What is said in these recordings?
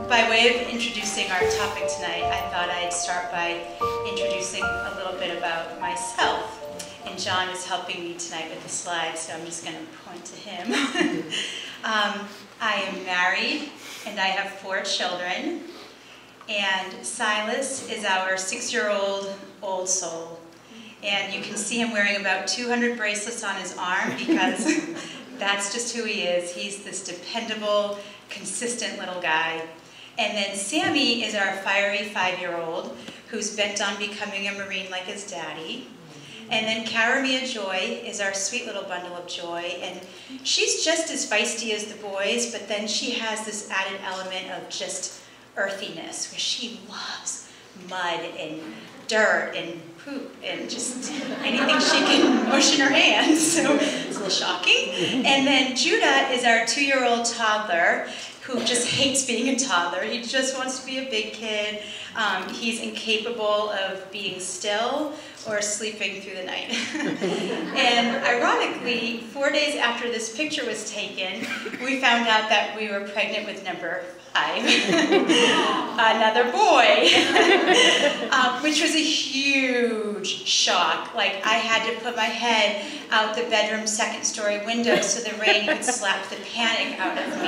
By way of introducing our topic tonight, I thought I'd start by introducing a little bit about myself. And John is helping me tonight with the slides, so I'm just going to point to him. I am married, and I have 4 children. And Silas is our 6-year-old old soul. And you can see him wearing about 200 bracelets on his arm because that's just who he is. He's this dependable, consistent little guy. And then Sammy is our fiery 5-year-old who's bent on becoming a Marine like his daddy. And then Karamia Joy is our sweet little bundle of joy. And she's just as feisty as the boys, but then she has this added element of just earthiness, where she loves mud and dirt and poop and just anything she can mush in her hands, so it's a little shocking. And then Judah is our 2-year-old toddler who just hates being a toddler. He just wants to be a big kid. He's incapable of being still or sleeping through the night. And ironically, 4 days after this picture was taken, we found out that we were pregnant with number 5, another boy, which was a huge shock. Like, I had to put my head out the bedroom 2nd-story window so the rain could slap the panic out of me.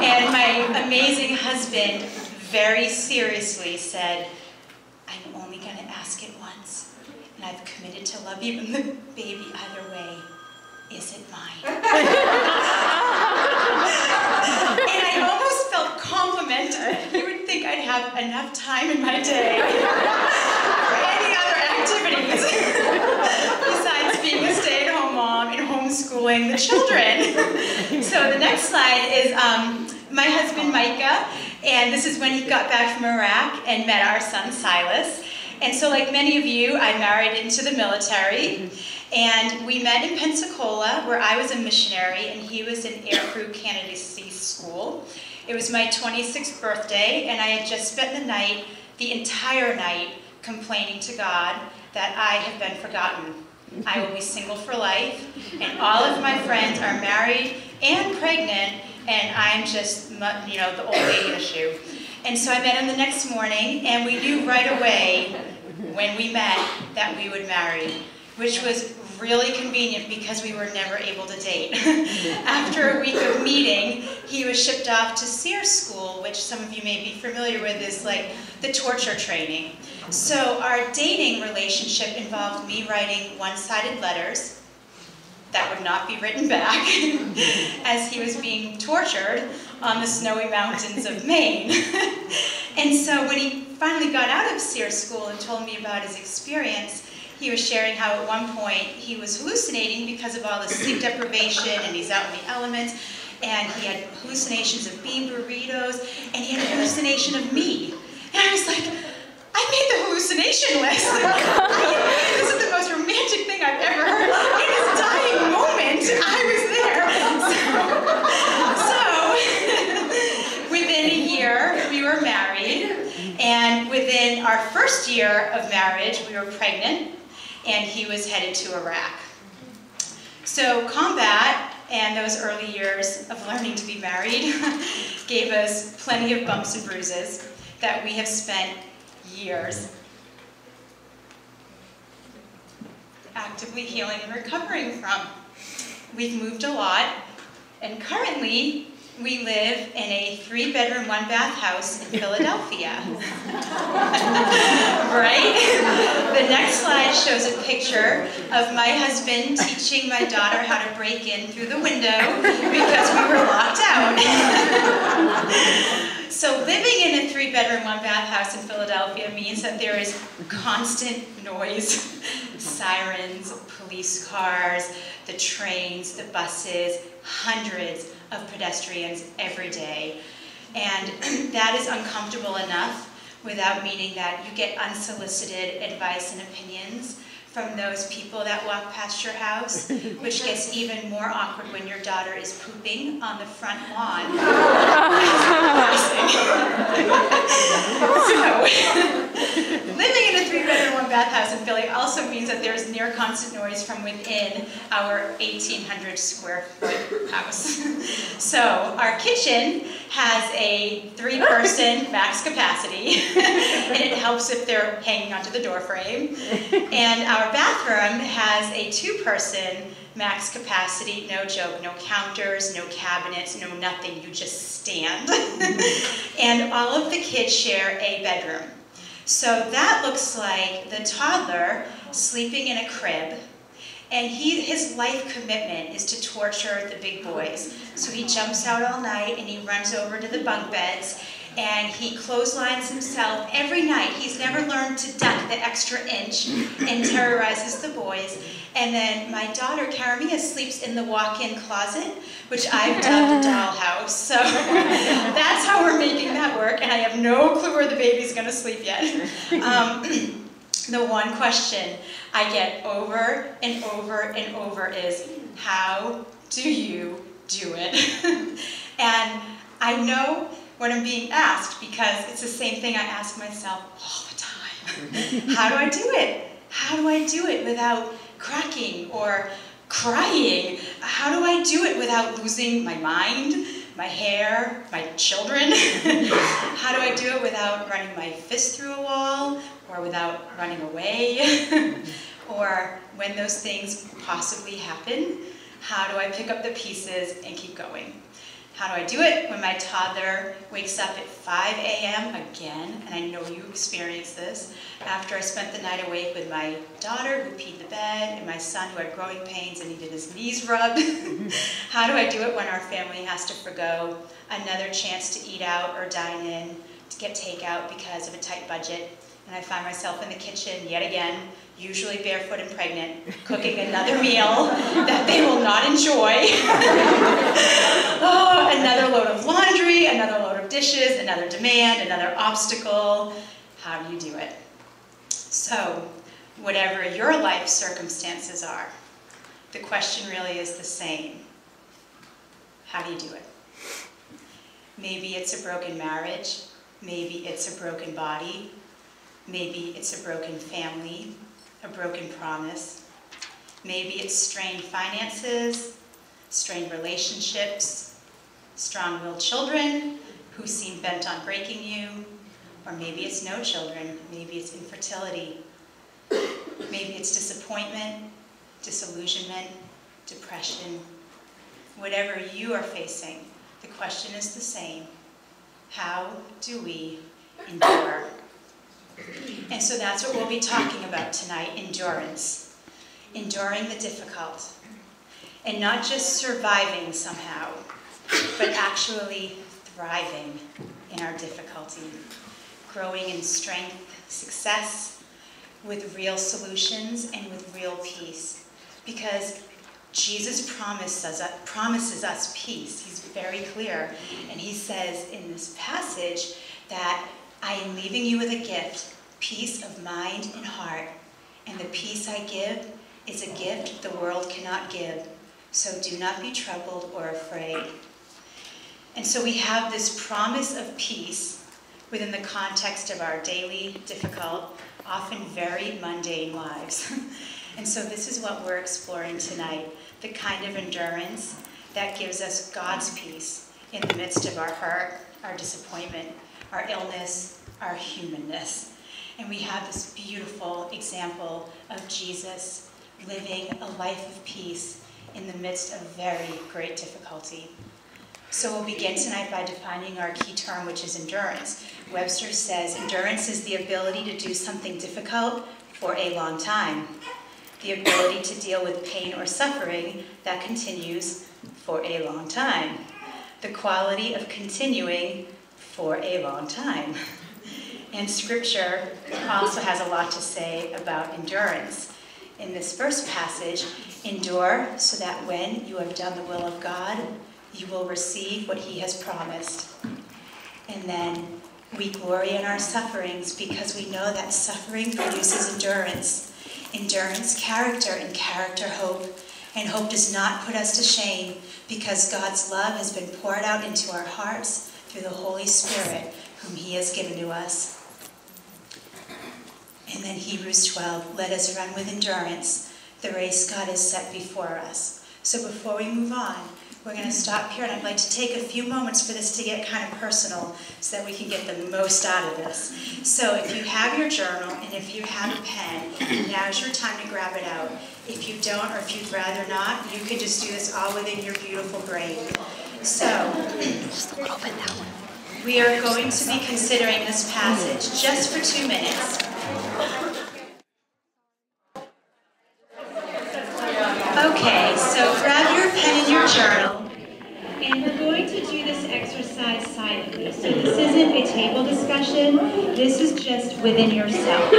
And my amazing husband very seriously said, "I'm only going to ask it once, and I've committed to love you and the baby either way. Is it mine?" And I almost felt complimented. You would think I'd have enough time in my day for any other activities besides being a stay-at-home mom and homeschooling the children. So the next slide is my husband Micah, and this is when he got back from Iraq and met our son Silas. And so, like many of you, I married into the military. And we met in Pensacola, where I was a missionary and he was in aircrew candidacy school. It was my 26th birthday, and I had just spent the entire night, complaining to God that I have been forgotten. I will be single for life, and all of my friends are married and pregnant, and I'm just, the old lady issue. And so I met him the next morning, and we knew right away when we met that we would marry, which was really convenient because we were never able to date. After a week of meeting, he was shipped off to SEER school, which some of you may be familiar with is like the torture training. So our dating relationship involved me writing one-sided letters that would not be written back as he was being tortured on the snowy mountains of Maine. And so when he finally got out of SEER school and told me about his experience, he was sharing how at one point he was hallucinating because of all the sleep deprivation, and he's out in the elements, and he had hallucinations of bean burritos, and he had a hallucination of me. And I was like, I made the hallucination list. This is the most romantic thing I've ever heard. In his dying moment, I was there. So within a year, we were married, and within our first year of marriage, we were pregnant, and he was headed to Iraq. So combat and those early years of learning to be married gave us plenty of bumps and bruises that we have spent years actively healing and recovering from. We've moved a lot, and currently we live in a 3-bedroom, 1-bath house in Philadelphia. Right? The next slide shows a picture of my husband teaching my daughter how to break in through the window because we were locked out. So living in a 3-bedroom, 1-bath house in Philadelphia means that there is constant noise, sirens, police cars, the trains, the buses, hundreds of pedestrians every day. And that is uncomfortable enough without meaning that you get unsolicited advice and opinions from those people that walk past your house, which gets even more awkward when your daughter is pooping on the front lawn. Living in a 3-bedroom, 1-bath house in Philly also means that there's near constant noise from within our 1,800 square foot house. So our kitchen has a 3-person max capacity, and it helps if they're hanging onto the door frame. And our bathroom has a 2-person max capacity, no joke, no counters, no cabinets, no nothing, you just stand. And all of the kids share a bedroom. So that looks like the toddler sleeping in a crib, and his life commitment is to torture the big boys. So he jumps out all night and he runs over to the bunk beds and he clotheslines himself every night. He's never learned to duck the extra inch and terrorizes the boys. And then my daughter, Karamia, sleeps in the walk-in closet, which I've dubbed a dollhouse. So that's how we're making that work, and I have no clue where the baby's going to sleep yet. The one question I get over and over and over is, how do you do it? And I know when I'm being asked, because it's the same thing I ask myself all the time. How do I do it? How do I do it without cracking or crying? How do I do it without losing my mind, my hair, my children? How do I do it without running my fist through a wall, or without running away? Or when those things possibly happen, how do I pick up the pieces and keep going? How do I do it when my toddler wakes up at 5 a.m. again, and I know you experience this, after I spent the night awake with my daughter who peed the bed, and my son who had growing pains and needed his knees rubbed? How do I do it when our family has to forgo another chance to eat out or dine in, to get takeout because of a tight budget, and I find myself in the kitchen yet again, usually barefoot and pregnant, cooking another meal that they will not enjoy. Oh, another load of laundry, another load of dishes, another demand, another obstacle. How do you do it? So, whatever your life circumstances are, the question really is the same. How do you do it? Maybe it's a broken marriage. Maybe it's a broken body. Maybe it's a broken family, a broken promise. Maybe it's strained finances, strained relationships, strong-willed children who seem bent on breaking you, or maybe it's no children, maybe it's infertility, maybe it's disappointment, disillusionment, depression. Whatever you are facing, the question is the same. How do we endure? And so that's what we'll be talking about tonight, endurance. Enduring the difficult. And not just surviving somehow, but actually thriving in our difficulty. Growing in strength, success, with real solutions and with real peace. Because Jesus promises us peace. He's very clear. And he says in this passage that I am leaving you with a gift, peace of mind and heart. And the peace I give is a gift the world cannot give. So do not be troubled or afraid. And so we have this promise of peace within the context of our daily, difficult, often very mundane lives. And so this is what we're exploring tonight, the kind of endurance that gives us God's peace in the midst of our hurt, our disappointment, our illness, our humanness. And we have this beautiful example of Jesus living a life of peace in the midst of very great difficulty. So we'll begin tonight by defining our key term, which is endurance. Webster says, endurance is the ability to do something difficult for a long time. The ability to deal with pain or suffering that continues for a long time. The quality of continuing for a long time. And Scripture also has a lot to say about endurance. In this first passage, endure so that when you have done the will of God, you will receive what he has promised. And then we glory in our sufferings because we know that suffering produces endurance. Endurance, character, and character, hope. And hope does not put us to shame because God's love has been poured out into our hearts through the Holy Spirit, whom he has given to us. And then Hebrews 12, let us run with endurance the race God has set before us. So before we move on, we're going to stop here, and I'd like to take a few moments for this to get kind of personal so that we can get the most out of this. So if you have your journal and if you have a pen, now's your time to grab it out. If you don't, or if you'd rather not, you can just do this all within your beautiful brain. So we are going to be considering this passage just for 2 minutes. Okay, so grab your pen and your journal, and we're going to do this exercise silently. So this isn't a table discussion, this is just within yourself.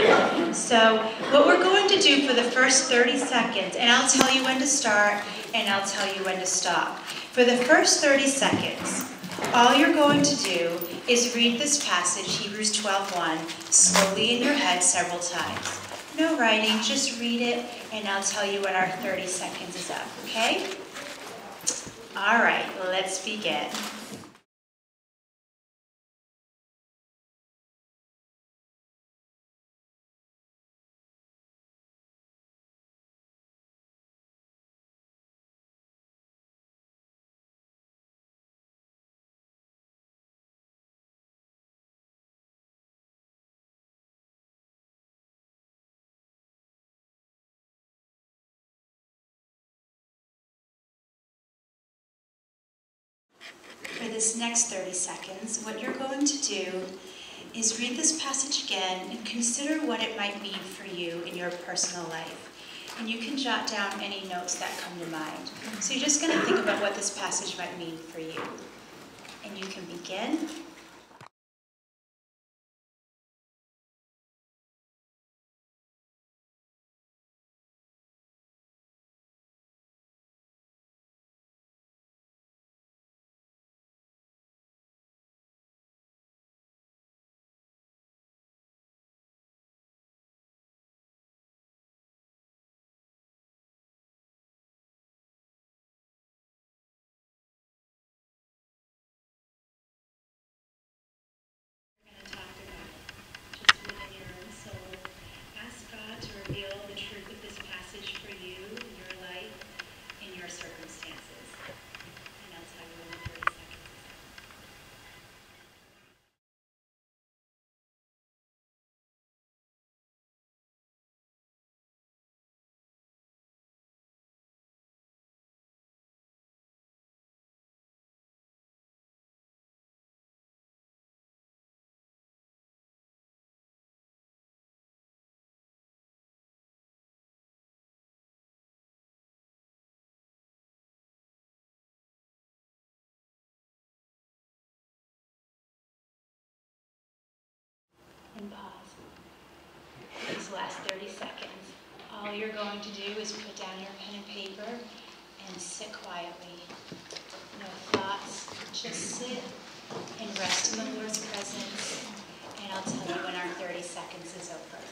So what we're going to do for the first 30 seconds, and I'll tell you when to start, and I'll tell you when to stop. For the first 30 seconds, all you're going to do is read this passage, Hebrews 12:1, slowly in your head several times. No writing, just read it, and I'll tell you when our 30 seconds is up, okay? All right, let's begin. For this next 30 seconds, what you're going to do is read this passage again and consider what it might mean for you in your personal life. And you can jot down any notes that come to mind. So you're just going to think about what this passage might mean for you. And you can begin. And pause. These last 30 seconds, all you're going to do is put down your pen and paper and sit quietly. No thoughts, just sit and rest in the Lord's presence, and I'll tell you when our 30 seconds is over.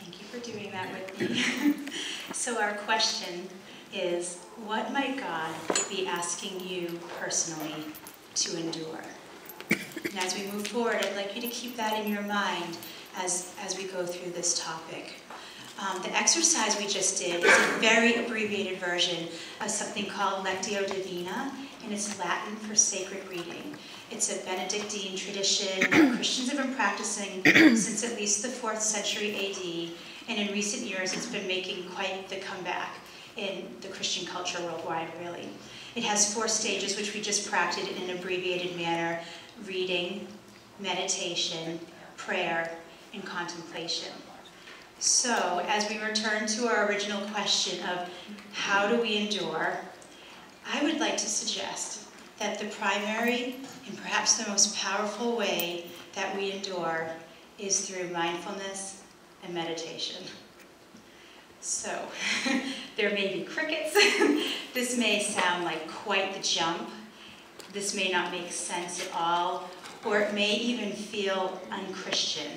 Thank you for doing that with me. So our question is, what might God be asking you personally to endure? And as we move forward, I'd like you to keep that in your mind as we go through this topic. The exercise we just did is a very abbreviated version of something called Lectio Divina, and it's Latin for sacred reading. It's a Benedictine tradition that Christians have been practicing since at least the 4th century AD, and in recent years it's been making quite the comeback in the Christian culture worldwide, really. It has 4 stages which we just practiced in an abbreviated manner: reading, meditation, prayer, and contemplation. So, as we return to our original question of how do we endure, I would like to suggest that the primary and perhaps the most powerful way that we endure is through mindfulness and meditation. So, there may be crickets. This may sound like quite the jump. This may not make sense at all, or it may even feel unchristian.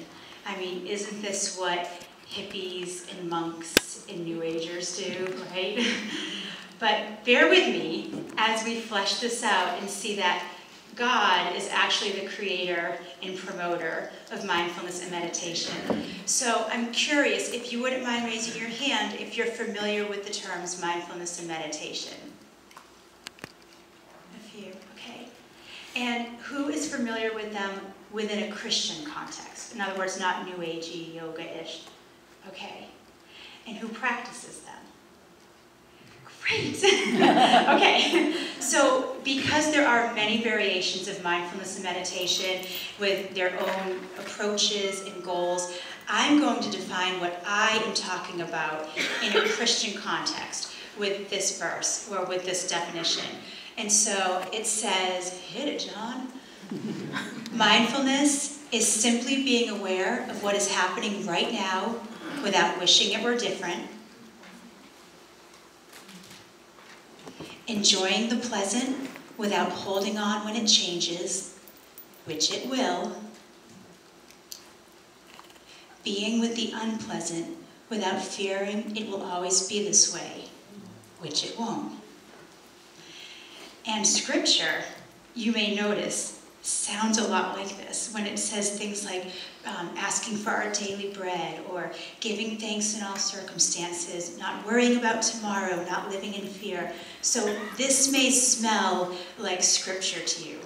I mean, isn't this what hippies and monks and New Agers do, right? But bear with me as we flesh this out and see that God is actually the creator and promoter of mindfulness and meditation. So I'm curious if you wouldn't mind raising your hand if you're familiar with the terms mindfulness and meditation. A few, okay. And who is familiar with them within a Christian context? In other words, not New Agey, yoga-ish. Okay. And who practices them? Great. Okay, so because there are many variations of mindfulness and meditation with their own approaches and goals, I'm going to define what I am talking about in a Christian context with this verse or with this definition. And so it says, hit it, John. Mindfulness is simply being aware of what is happening right now without wishing it were different. Enjoying the pleasant without holding on when it changes, which it will. Being with the unpleasant without fearing it will always be this way, which it won't. And scripture, you may notice, sounds a lot like this when it says things like asking for our daily bread or giving thanks in all circumstances, not worrying about tomorrow, not living in fear. So this may smell like scripture to you.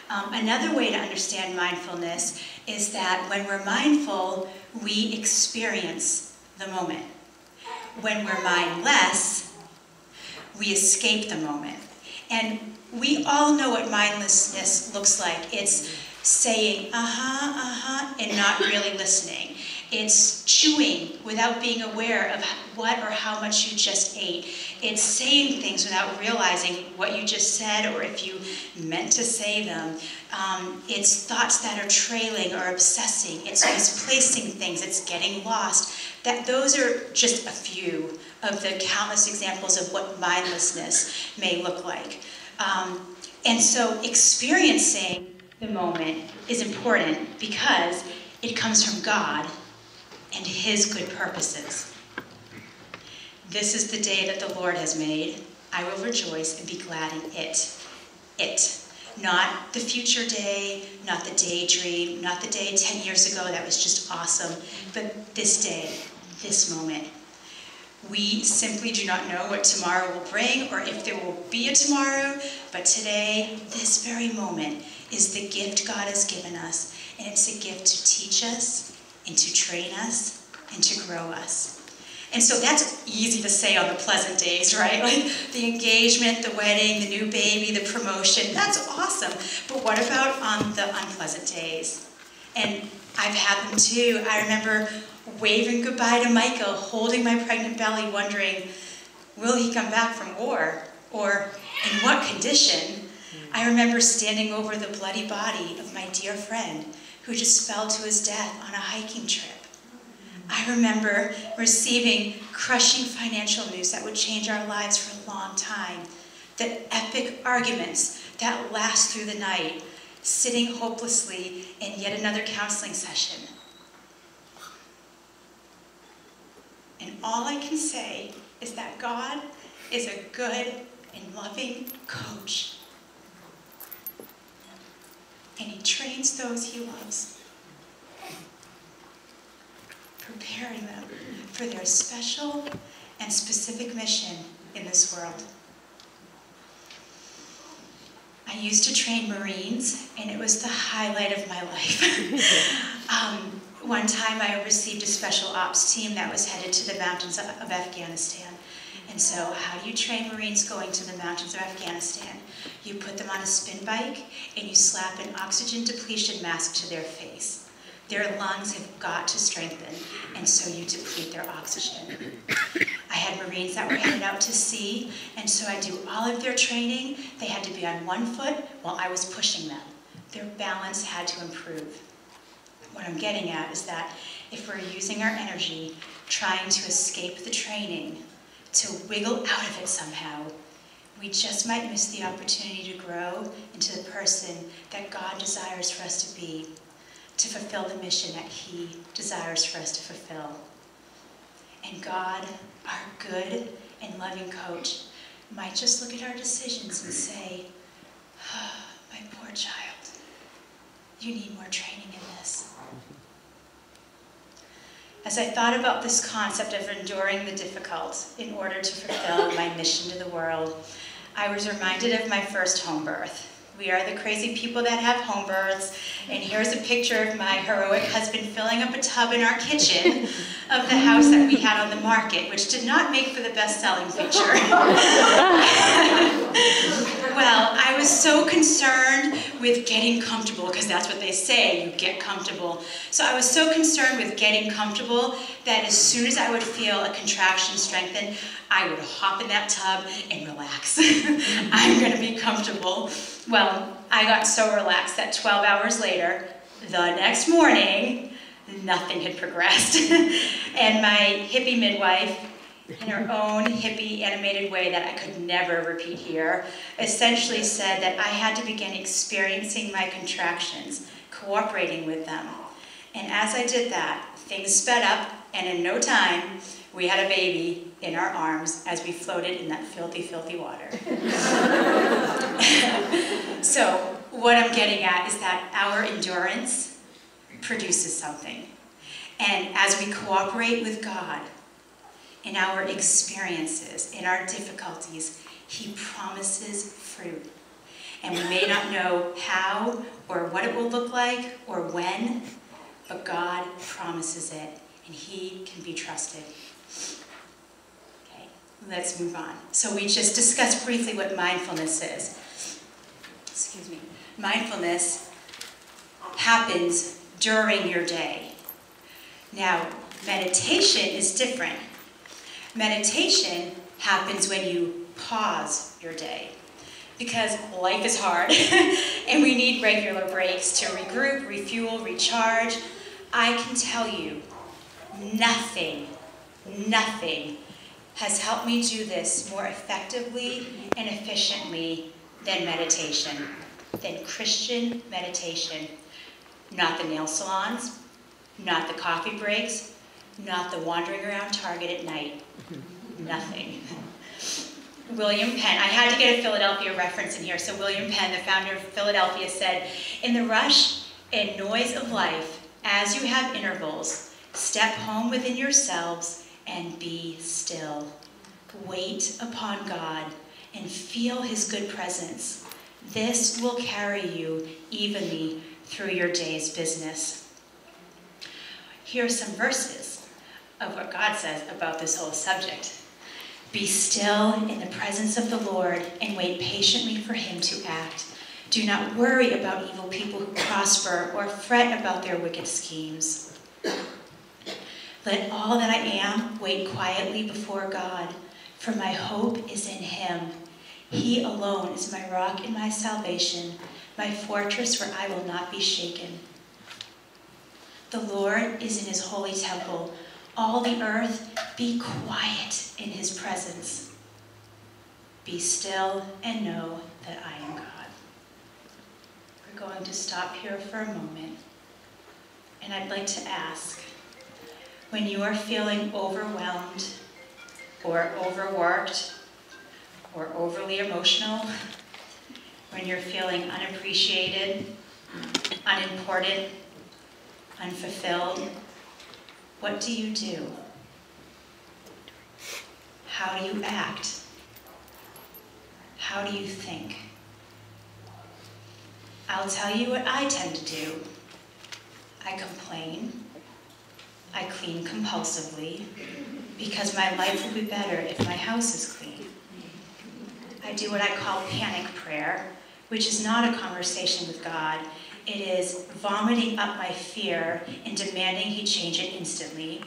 Another way to understand mindfulness is that when we're mindful, we experience the moment. When we're mindless, we escape the moment. And we all know what mindlessness looks like. It's saying, and not really listening. It's chewing without being aware of what or how much you just ate. It's saying things without realizing what you just said or if you meant to say them. It's thoughts that are trailing or obsessing. It's misplacing things. It's getting lost. Those are just a few of the countless examples of what mindlessness may look like. And so experiencing the moment is important because it comes from God and His good purposes. This is the day that the Lord has made. I will rejoice and be glad in it. It. Not the future day, not the daydream, not the day 10 years ago that was just awesome, but this day, this moment. We simply do not know what tomorrow will bring or if there will be a tomorrow, but today, this very moment, is the gift God has given us, and it's a gift to teach us, and to train us, and to grow us. And so that's easy to say on the pleasant days, right? Like the engagement, the wedding, the new baby, the promotion, that's awesome. But what about on the unpleasant days? And I've had them too. I remember waving goodbye to Michael, holding my pregnant belly, wondering, will he come back from war? Or in what condition? I remember standing over the bloody body of my dear friend who just fell to his death on a hiking trip. I remember receiving crushing financial news that would change our lives for a long time. The epic arguments that last through the night, sitting hopelessly in yet another counseling session. And all I can say is that God is a good and loving coach. And He trains those He loves, preparing them for their special and specific mission in this world. I used to train Marines, and it was the highlight of my life. One time I received a special ops team that was headed to the mountains of Afghanistan. And so how do you train Marines going to the mountains of Afghanistan? You put them on a spin bike and you slap an oxygen depletion mask to their face. Their lungs have got to strengthen, and so you deplete their oxygen. I had Marines that were headed out to sea, and so I do all of their training. They had to be on one foot while I was pushing them. Their balance had to improve. What I'm getting at is that if we're using our energy trying to escape the training, to wiggle out of it somehow, we just might miss the opportunity to grow into the person that God desires for us to be, to fulfill the mission that He desires for us to fulfill. And God, our good and loving coach, might just look at our decisions and say, oh, my poor child, you need more training in this. As I thought about this concept of enduring the difficult in order to fulfill my mission to the world, I was reminded of my first home birth. We are the crazy people that have home births, and here's a picture of my heroic husband filling up a tub in our kitchen of the house that we had on the market, which did not make for the best-selling picture. Well, I was so concerned with getting comfortable, because that's what they say, you get comfortable. So I was so concerned with getting comfortable that as soon as I would feel a contraction strengthen, I would hop in that tub and relax. I'm going to be comfortable. Well, I got so relaxed that 12 hours later, the next morning, nothing had progressed. And my hippie midwife, in her own hippie animated way that I could never repeat here, essentially said that I had to begin experiencing my contractions, cooperating with them. And as I did that, things sped up, and in no time, we had a baby in our arms as we floated in that filthy, filthy water. So what I'm getting at is that our endurance produces something. And as we cooperate with God in our experiences, in our difficulties, He promises fruit. And we may not know how or what it will look like or when, but God promises it, and He can be trusted. Okay, let's move on. So we just discussed briefly what mindfulness is. Excuse me. Mindfulness happens during your day. Now, meditation is different. Meditation happens when you pause your day, because life is hard and we need regular breaks to regroup, refuel, recharge. I can tell you, nothing has helped me do this more effectively and efficiently than meditation, than Christian meditation. Not the nail salons, not the coffee breaks, not the wandering around Target at night. Nothing. William Penn, I had to get a Philadelphia reference in here, so William Penn, the founder of Philadelphia, said, "In the rush and noise of life, as you have intervals, step home within yourselves and be still. Wait upon God and feel His good presence. This will carry you evenly through your day's business." Here are some verses of what God says about this whole subject. "Be still in the presence of the Lord and wait patiently for Him to act. Do not worry about evil people who prosper or fret about their wicked schemes. Let all that I am wait quietly before God, for my hope is in Him. He alone is my rock and my salvation, my fortress where I will not be shaken. The Lord is in His holy temple. All the earth, be quiet in His presence. Be still and know that I am God." We're going to stop here for a moment. And I'd like to ask, when you are feeling overwhelmed or overworked or overly emotional, when you're feeling unappreciated, unimportant, unfulfilled, what do you do? How do you act? How do you think? I'll tell you what I tend to do. I complain. I clean compulsively, because my life will be better if my house is clean. I do what I call panic prayer, which is not a conversation with God. It is vomiting up my fear and demanding He change it instantly.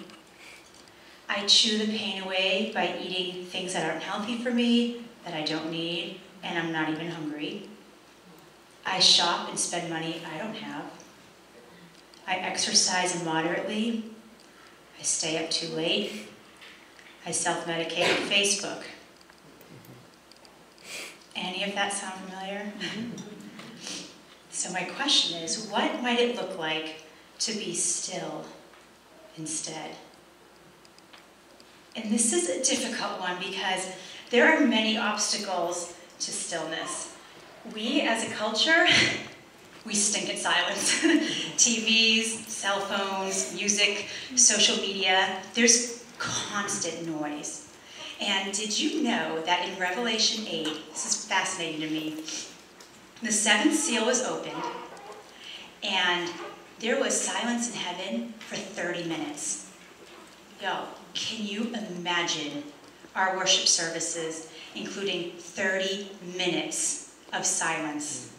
I chew the pain away by eating things that aren't healthy for me, that I don't need, and I'm not even hungry. I shop and spend money I don't have. I exercise moderately. I stay up too late. I self-medicate on Facebook. Any of that sound familiar? So my question is, what might it look like to be still instead? And this is a difficult one because there are many obstacles to stillness. We as a culture, we stink at silence. TVs, cell phones, music, social media, there's constant noise. And did you know that in Revelation 8, this is fascinating to me, the seventh seal was opened and there was silence in heaven for 30 minutes. Yo, can you imagine our worship services including 30 minutes of silence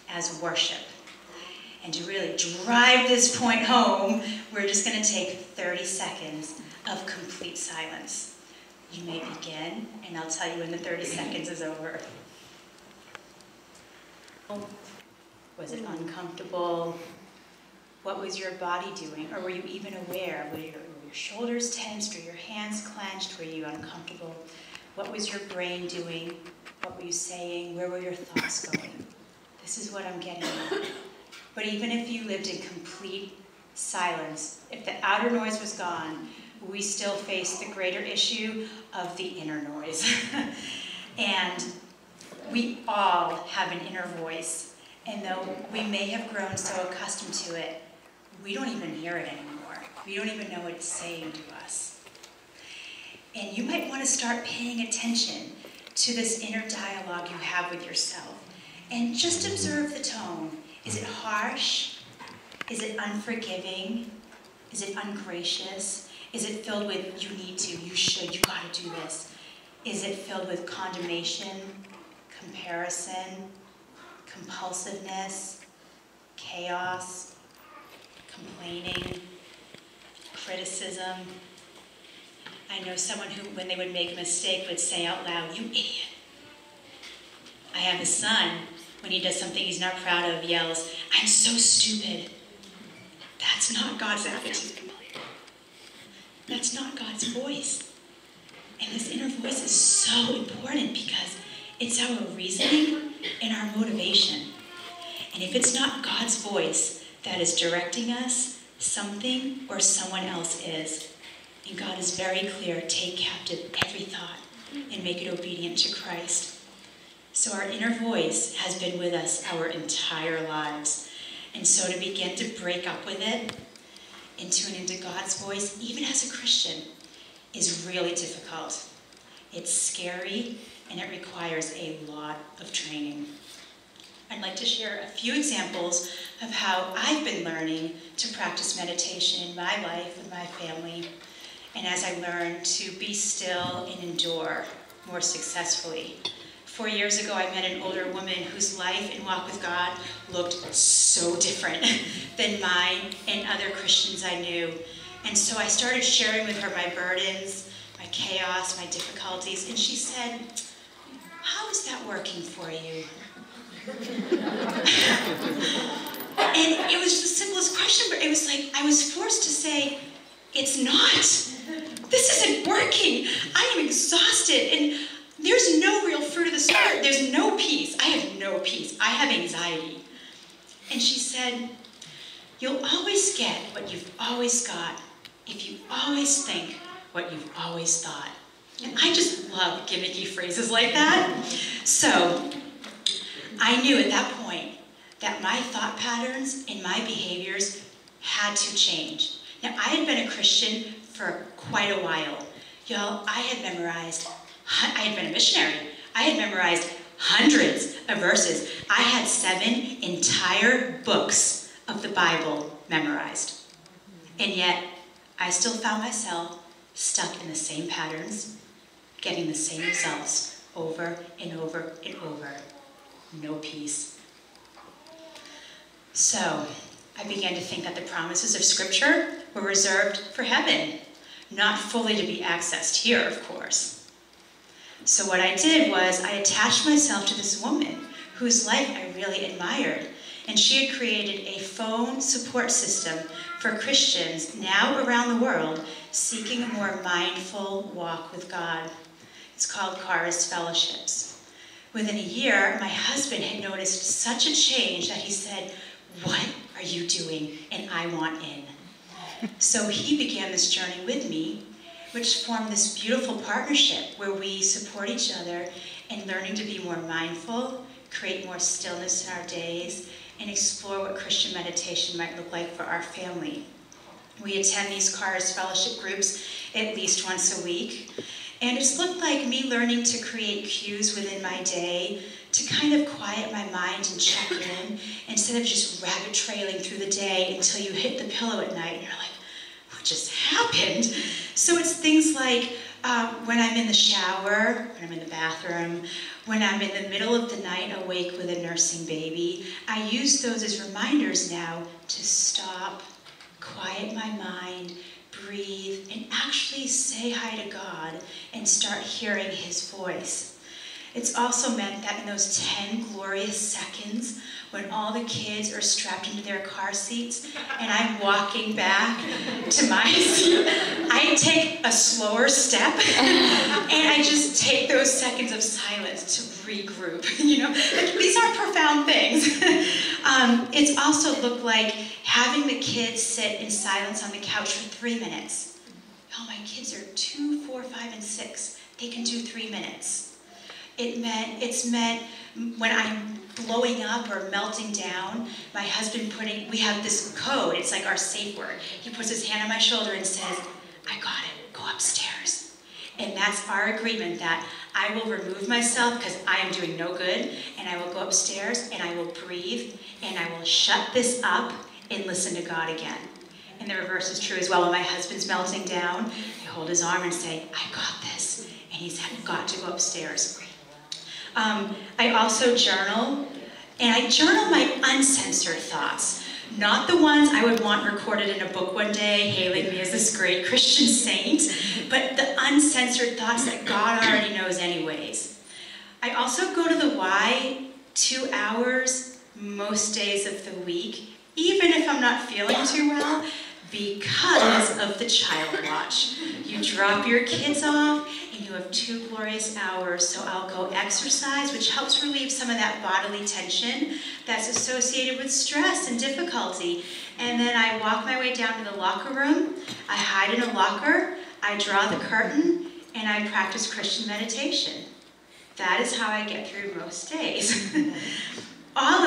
as worship? And to really drive this point home, we're just going to take 30 seconds of complete silence. You may begin, and I'll tell you when the 30 seconds is over. Was it uncomfortable? What was your body doing? Or were you even aware? Were your shoulders tensed? Were your hands clenched? Were you uncomfortable? What was your brain doing? What were you saying? Where were your thoughts going? This is what I'm getting at. But even if you lived in complete silence, if the outer noise was gone, we still face the greater issue of the inner noise. And we all have an inner voice. And though we may have grown so accustomed to it, we don't even hear it anymore. We don't even know what it's saying to us. And you might want to start paying attention to this inner dialogue you have with yourself. And just observe the tone. Is it harsh? Is it unforgiving? Is it ungracious? Is it filled with, you need to, you should, you gotta do this? Is it filled with condemnation, comparison, compulsiveness, chaos, complaining, criticism? I know someone who, when they would make a mistake, would say out loud, "You idiot." I have a son, when he does something he's not proud of, yells, "I'm so stupid." That's not God's attitude. That's not God's voice. And this inner voice is so important because it's our reasoning and our motivation. And if it's not God's voice that is directing us, something or someone else is. And God is very clear, take captive every thought and make it obedient to Christ. So our inner voice has been with us our entire lives. And so to begin to break up with it and tune into God's voice, even as a Christian, is really difficult. It's scary and it requires a lot of training. I'd like to share a few examples of how I've been learning to practice meditation in my life with my family, and as I learned to be still and endure more successfully. 4 years ago, I met an older woman whose life and walk with God looked so different than mine and other Christians I knew. And so I started sharing with her my burdens, my chaos, my difficulties, and she said, "How is that working for you?" And it was the simplest question, but it was like I was forced to say, "It's not. This isn't working. I am exhausted, and there's no real fruit of the Spirit. There's no peace. I have no peace. I have anxiety." And she said, "You'll always get what you've always got if you always think what you've always thought." And I just love gimmicky phrases like that. So I knew at that point that my thought patterns and my behaviors had to change. Now, I had been a Christian for quite a while. Y'all, I had been a missionary. I had memorized hundreds of verses. I had 7 entire books of the Bible memorized. And yet, I still found myself stuck in the same patterns, getting the same results over and over and over. No peace. So, I began to think that the promises of Scripture were reserved for heaven, not fully to be accessed here, of course. So what I did was I attached myself to this woman whose life I really admired. and she had created a phone support system for Christians now around the world seeking a more mindful walk with God. It's called Charis Fellowships. Within a year, my husband had noticed such a change that he said, "What are you doing? And I want in." So he began this journey with me, which formed this beautiful partnership where we support each other in learning to be more mindful, create more stillness in our days, and explore what Christian meditation might look like for our family. We attend these Charis Fellowship groups at least once a week, and it's looked like me learning to create cues within my day to kind of quiet my mind and check in, instead of just rabbit trailing through the day until you hit the pillow at night and you're like, what just happened? So it's things like when I'm in the shower, when I'm in the bathroom, when I'm in the middle of the night awake with a nursing baby, I use those as reminders now to stop, quiet my mind, breathe, and actually say hi to God and start hearing his voice. It's also meant that in those 10 glorious seconds when all the kids are strapped into their car seats and I'm walking back to my seat, I take a slower step and I just take those seconds of silence to regroup. Like, these aren't profound things. It's also looked like having the kids sit in silence on the couch for 3 minutes. Oh, my kids are 2, 4, 5, and 6. They can do 3 minutes. It's meant when I'm blowing up or melting down, my husband we have this code, it's like our safe word. He puts his hand on my shoulder and says, "I got it, go upstairs." And that's our agreement that I will remove myself because I am doing no good, and I will go upstairs and I will breathe and I will shut this up and listen to God again. And the reverse is true as well. When my husband's melting down, I hold his arm and say, "I got this." And he's got to go upstairs. I also journal, and I journal my uncensored thoughts, not the ones I would want recorded in a book one day, hailing me as this great Christian saint, but the uncensored thoughts that God already knows anyways. I also go to the Y 2 hours most days of the week, even if I'm not feeling too well, because of the child watch. You drop your kids off and you have 2 glorious hours, so I'll go exercise, which helps relieve some of that bodily tension that's associated with stress and difficulty. And then I walk my way down to the locker room, I hide in a locker, I draw the curtain, and I practice Christian meditation. That is how I get through most days.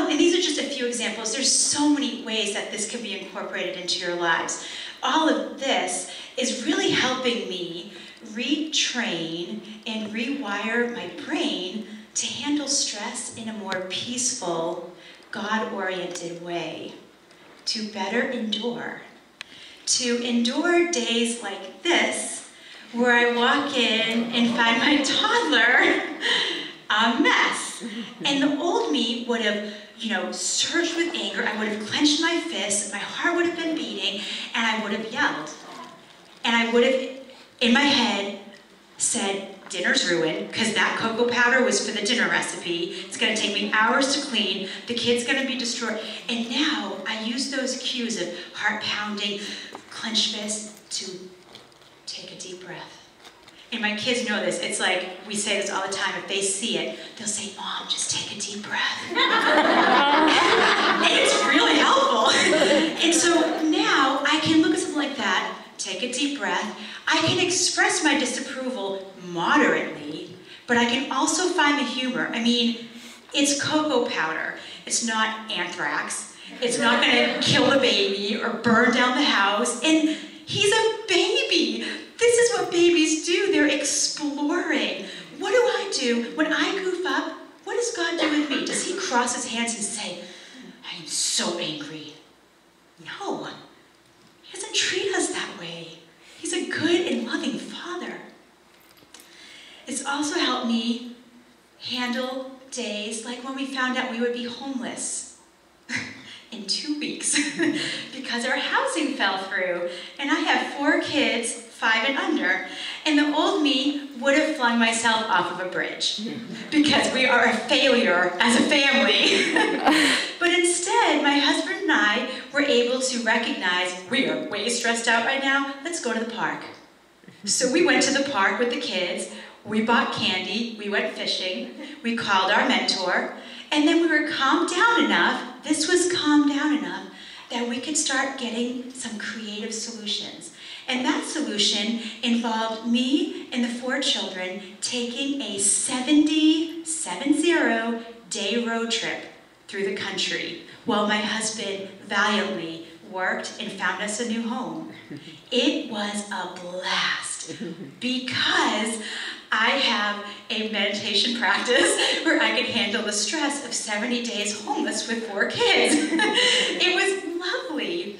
And these are just a few examples. There's so many ways that this can be incorporated into your lives. All of this is really helping me retrain and rewire my brain to handle stress in a more peaceful, God-oriented way, to better endure. To endure days like this, where I walk in and find my toddler a mess. And the old me would have, surged with anger. I would have clenched my fists, my heart would have been beating, and I would have yelled. And I would have, in my head, said, "Dinner's ruined," because that cocoa powder was for the dinner recipe. It's going to take me hours to clean. The kid's going to be destroyed. And now I use those cues of heart pounding, clenched fists, to take a deep breath. And my kids know this. It's like, we say this all the time. If they see it, they'll say, "Mom, just take a deep breath." And it's really helpful. And so now I can look at something like that, take a deep breath. I can express my disapproval moderately, but I can also find the humor. I mean, it's cocoa powder. It's not anthrax. It's not going to kill the baby or burn down the house. And he's a baby. This is what babies do. They're exploring. What do I do when I goof up? What does God do with me? Does he cross his hands and say, "I am so angry"? No. He doesn't treat us that way. He's a good and loving Father. It's also helped me handle days like when we found out we would be homeless in 2 weeks because our housing fell through. And I have 4 kids, 5 and under, and the old me would have flung myself off of a bridge because we are a failure as a family. But instead, my husband and I were able to recognize we are way stressed out right now. Let's go to the park. So we went to the park with the kids. We bought candy. We went fishing. We called our mentor. And then we were calmed down enough, this was calmed down enough, that we could start getting some creative solutions. And that solution involved me and the 4 children taking a 70-day road trip through the country while my husband valiantly worked and found us a new home. It was a blast because I have a meditation practice where I could handle the stress of 70 days homeless with 4 kids. It was lovely.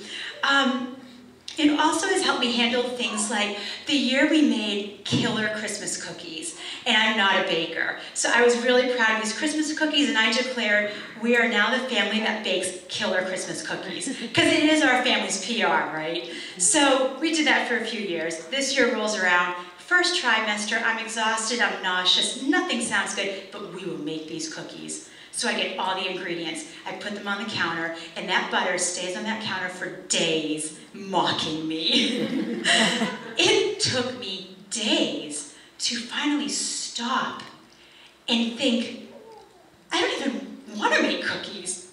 It also has helped me handle things like the year we made killer Christmas cookies, and I'm not a baker. So I was really proud of these Christmas cookies, and I declared we are now the family that bakes killer Christmas cookies, because it is our family's PR, right? So we did that for a few years. This year rolls around. First trimester, I'm exhausted, I'm nauseous, nothing sounds good, but we will make these cookies. So I get all the ingredients, I put them on the counter, and that butter stays on that counter for days, mocking me. It took me days to finally stop and think, I don't even want to make cookies.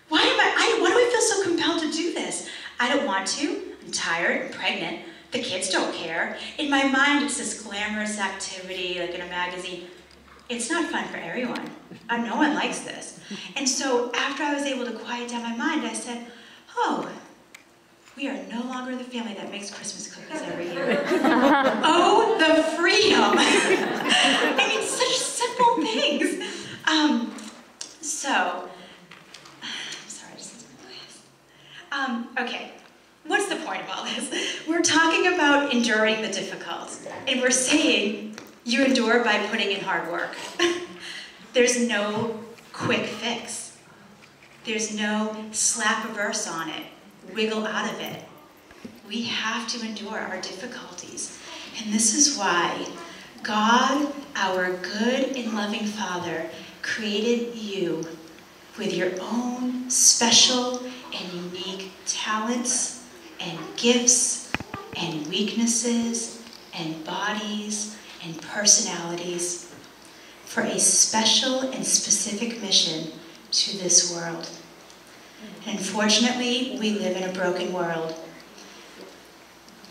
Why do I feel so compelled to do this? I don't want to, I'm tired, I'm pregnant, the kids don't care. In my mind, it's this glamorous activity, like in a magazine. It's not fun for everyone. No one likes this. And so after I was able to quiet down my mind, I said, oh, we are no longer the family that makes Christmas cookies every year. Oh, the freedom. I mean, such simple things. I'm sorry, I just lost my place. Okay. What's the point of all this? We're talking about enduring the difficult, and we're saying you endure by putting in hard work. There's no quick fix. There's no slap a verse on it, wiggle out of it. We have to endure our difficulties. And this is why God, our good and loving Father, created you with your own special and unique talents and gifts and weaknesses and bodies and personalities for a special and specific mission to this world. And unfortunately, we live in a broken world.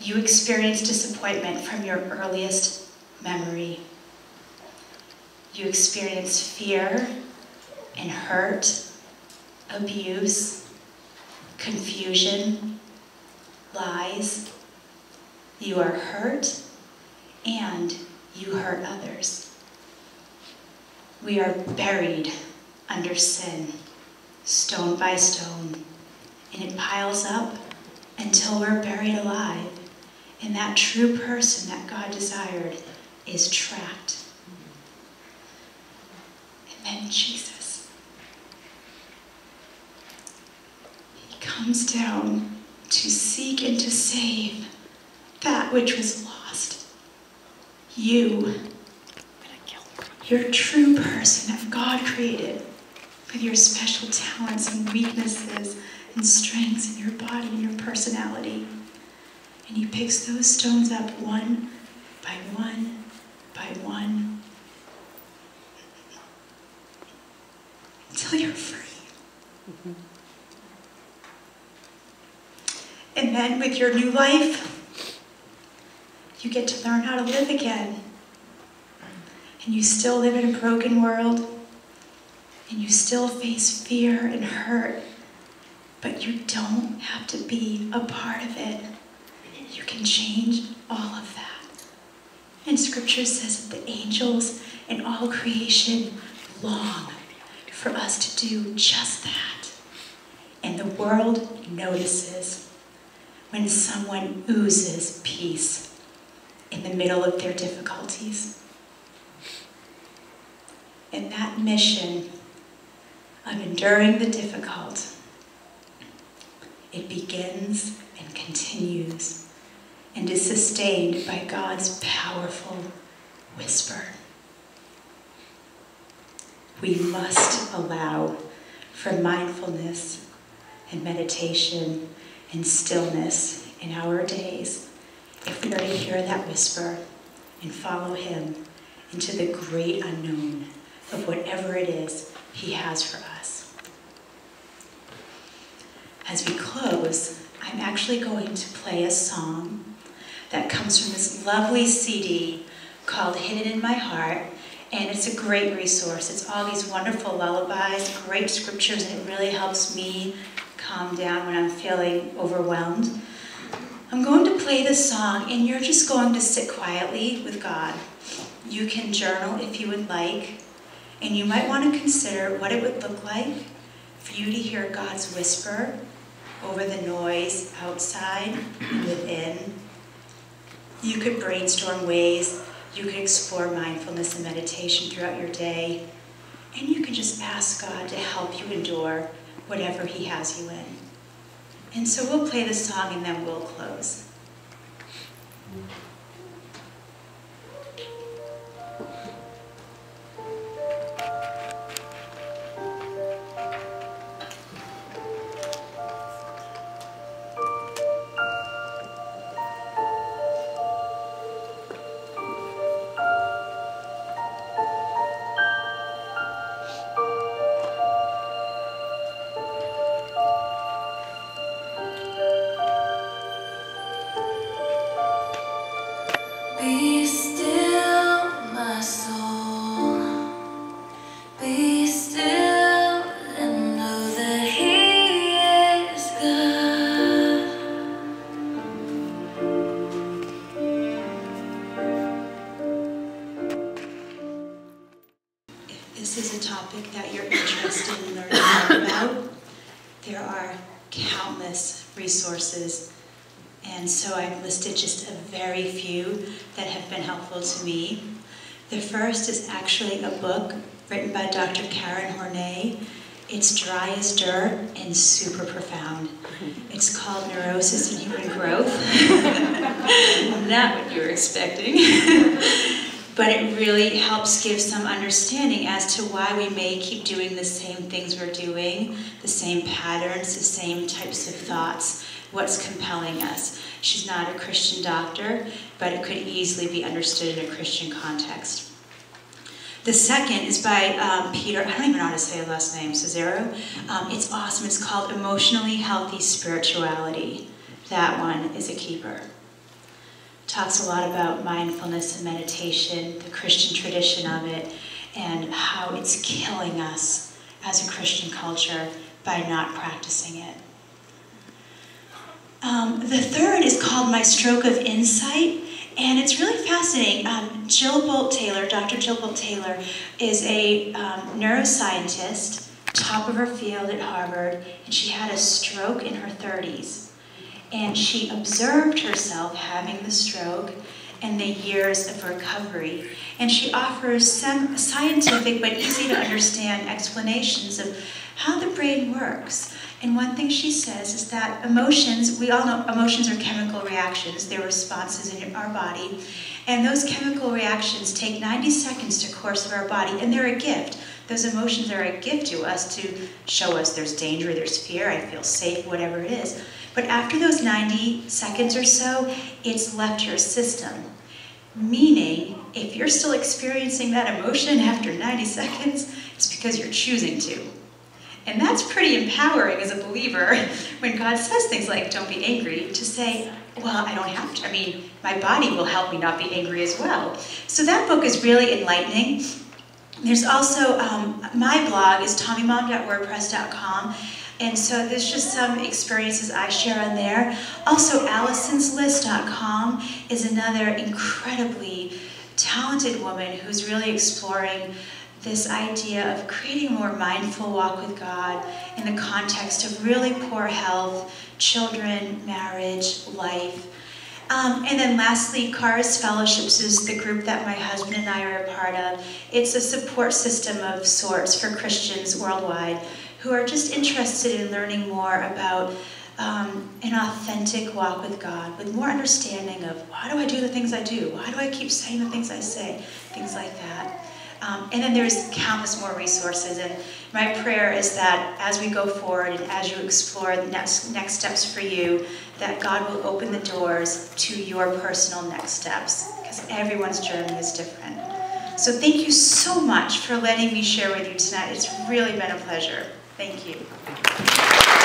You experience disappointment from your earliest memory. You experience fear and hurt, abuse, confusion, lies. You are hurt and you hurt others. We are buried under sin, stone by stone, and it piles up until we're buried alive, and that true person that God desired is trapped. And then Jesus, he comes down to seek and to save that which was lost. You, your true person that God created with your special talents and weaknesses and strengths in your body and your personality. And he picks those stones up one by one by one until you're free. Mm-hmm. And then with your new life, you get to learn how to live again. And you still live in a broken world, and you still face fear and hurt, but you don't have to be a part of it. You can change all of that. And Scripture says that the angels and all creation long for us to do just that. And the world notices when someone oozes peace in the middle of their difficulties. And that mission of enduring the difficult, it begins and continues and is sustained by God's powerful whisper. We must allow for mindfulness and meditation and stillness in our days if we are to hear that whisper and follow him into the great unknown of whatever it is he has for us. As we close, I'm actually going to play a song that comes from this lovely CD called Hidden in My Heart, and it's a great resource. It's all these wonderful lullabies, great scriptures, and it really helps me calm down when I'm feeling overwhelmed. I'm going to play this song, and you're just going to sit quietly with God. You can journal if you would like, and you might want to consider what it would look like for you to hear God's whisper over the noise outside and within. You could brainstorm ways you could explore mindfulness and meditation throughout your day, and you can just ask God to help you endure whatever he has you in. And so we'll play the song and then we'll close. Be still, my soul. Be still and know that he is God. If this is a topic that you're interested in learning more about, there are countless resources. And so I've listed just a very few that have been helpful to me. The first is actually a book written by Dr. Karen Horney. It's dry as dirt and super profound. It's called Neurosis and Human Growth. Not what you were expecting. But it really helps give some understanding as to why we may keep doing the same things we're doing, the same patterns, the same types of thoughts, what's compelling us. She's not a Christian doctor, but it could easily be understood in a Christian context. The second is by Peter, I don't even know how to say his last name, Cesaro. It's awesome. It's called Emotionally Healthy Spirituality. That one is a keeper. Talks a lot about mindfulness and meditation, the Christian tradition of it, and how it's killing us as a Christian culture by not practicing it. The third is called My Stroke of Insight, and it's really fascinating. Jill Bolt-Taylor, Dr. Jill Bolt-Taylor, is a neuroscientist, top of her field at Harvard, and she had a stroke in her 30s. And she observed herself having the stroke and the years of recovery. And she offers some scientific but easy to understand explanations of how the brain works. And one thing she says is that emotions, we all know emotions are chemical reactions. They're responses in our body. And those chemical reactions take 90 seconds to course through our body, and they're a gift. Those emotions are a gift to us to show us there's danger, there's fear, I feel safe, whatever it is. But after those 90 seconds or so, it's left your system. Meaning, if you're still experiencing that emotion after 90 seconds, it's because you're choosing to. And that's pretty empowering as a believer when God says things like, don't be angry, to say, well, I don't have to. I mean, my body will help me not be angry as well. So that book is really enlightening. There's also, my blog is tommymom.wordpress.com. And so there's just some experiences I share on there. Also, AllisonsList.com is another incredibly talented woman who's really exploring this idea of creating a more mindful walk with God in the context of really poor health, children, marriage, life. And then lastly, Cars Fellowships is the group that my husband and I are a part of. It's a support system of sorts for Christians worldwide who are just interested in learning more about an authentic walk with God, with more understanding of why do I do the things I do? Why do I keep saying the things I say? Things like that. And then there's countless more resources. And my prayer is that as we go forward and as you explore the next steps for you, that God will open the doors to your personal next steps, because everyone's journey is different. So thank you so much for letting me share with you tonight. It's really been a pleasure. Thank you.